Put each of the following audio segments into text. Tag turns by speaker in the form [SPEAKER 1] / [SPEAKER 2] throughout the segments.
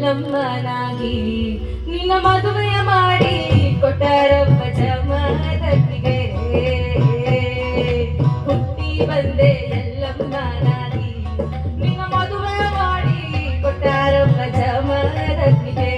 [SPEAKER 1] ಎಲ್ಲಮ್ಮನಾಗಿ ನಿನ್ನ ಮದುವೆಯ ಮಾಡಿ ಕೊಟ್ಟಾರಪ್ಪ ಜಮದಗ್ನಿಗೆ ಹುಟ್ಟಿ ಬಂದೆ ಎಲ್ಲಮ್ಮನಾಗಿ ನಿನ್ನ ಮದುವೆಯ ಮಾಡಿ ಕೊಟ್ಟಾರಪ್ಪ ಜಮದಗ್ನಿಗೆ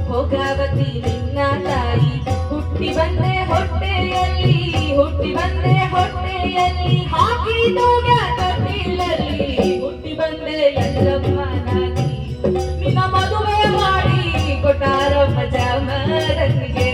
[SPEAKER 1] ಭೋಗಾವತಿ ನಿನ್ನ ತಾಯಿ ಹುಟ್ಟಿ ಬಂದೆ ಹೊಟ್ಟೆಯಲ್ಲಿ ಹಾಕಿ ತೊಟ್ಟಿಲಲ್ಲಿ ಹುಟ್ಟಿ ಬಂದೆ ಎಲ್ಲಮ್ಮನಾಗಿ ನಿನ್ನ ಮದುವೆ ಮಾಡಿ ಕೊಟ್ಟಾರಪ್ಪ ಜಮದಗ್ನಿಗೆ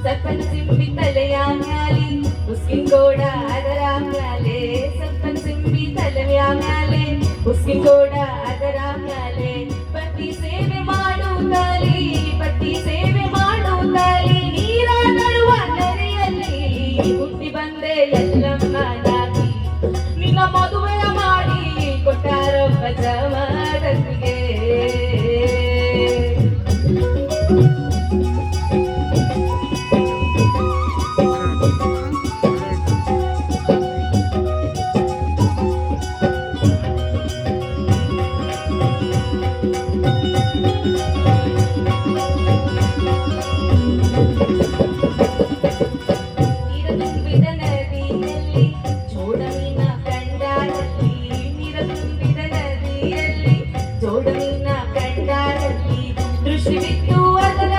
[SPEAKER 1] ಸಪ್ಪನಸಿಂಬಿ ತಲೆಯ ಮ್ಯಾಲೆ ಉಸ್ಕಿನ ಗೋಡ ಅದರ ಮ್ಯಾಲೆ ಸಪ್ಪನಸಿಂಬಿ ತಲೆಯ ಮ್ಯಾಲೆ ಉಸ್ಕಿನ ಗೋಡ ಅದರ ಮ್ಯಾಲೆ ಪತಿ ಸೇವೆ ಮಾಡುತ್ತಲಿ ನೀರ ತರುವ ನದಿಯಲ್ಲಿ ಹುಟ್ಟಿ ಬಂದೆ ಎಲ್ಲಮ್ಮನಾಗಿ ನಿನ್ನ ಮದುವೆಯ ಮಾಡಿ ಕೊಟ್ಟಾರಪ್ಪ ಜಮದಗ್ನಿಗೆ ಜೋಡವಿನ ಕಂಡಾರಲ್ಲಿ ದೃಷ್ಟಿ ಬಿತ್ತು ಅದರ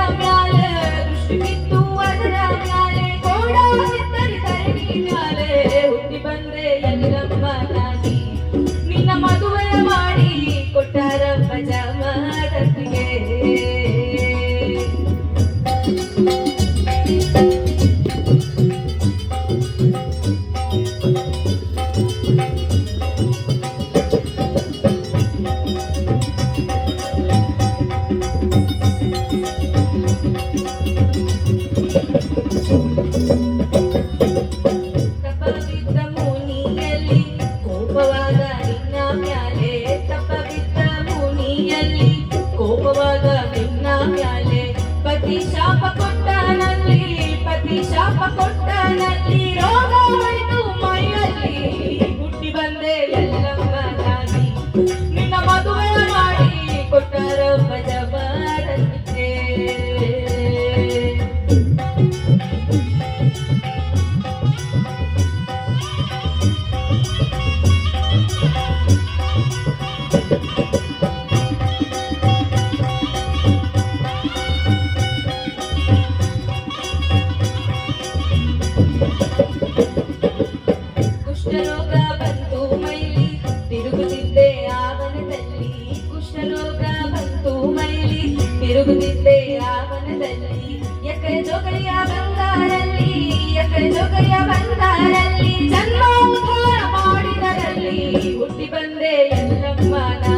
[SPEAKER 1] ಮ್ಯಾಲೆ ಗೋಡ ಬಿತ್ತರಿ ಧರಣಿ ಮ್ಯಾಲೆ ಹುಟ್ಟಿ ಬಂದೆ ಎಲ್ಲಮ್ಮನಾಗಿ ನಿನ್ನ ಮದುವೆಯ ಮಾಡಿ ಕೊಟ್ಟಾರಪ್ಪ ಜಮದಗ್ನಿಗೆ ತಪ್ಪವಿದ್ದ ಮುನಿಯಲ್ಲಿ ಕೋಪವಾದ ನಿನ್ನ ಮ್ಯಾಲೆ ಪತಿ ಶಾಪ ಕೊಟ್ಟನಲ್ಲಿ ರೋಗ ಹೊಯ್ತು ಮೈಯಲ್ಲಿ ಹುಟ್ಟಿ ಬಂದೆ ಎಲ್ಲಮ್ಮನಾಗಿ ನಿನ್ನ ಮದುವೆ ಮಾಡಿ ಕೊಟ್ಟರಪ್ಪ ಜಮದಗ್ನಿಗೆ ಕುಷ್ಠರೋಗ ಬಂತು ಮೈಲಿ ತಿರುಗುತ್ತಿದ್ದೆ ಆವನದಲ್ಲಿ ಎಕರೆ ಜೋಗಲಿಯ ಬಂಗಾರಲ್ಲಿ ಜನ್ಮ ಉದ್ಧಾರ ಮಾಡಿದರಲ್ಲಿ ಹುಟ್ಟಿ ಬಂದೆ ಎಲ್ಲಮ್ಮನ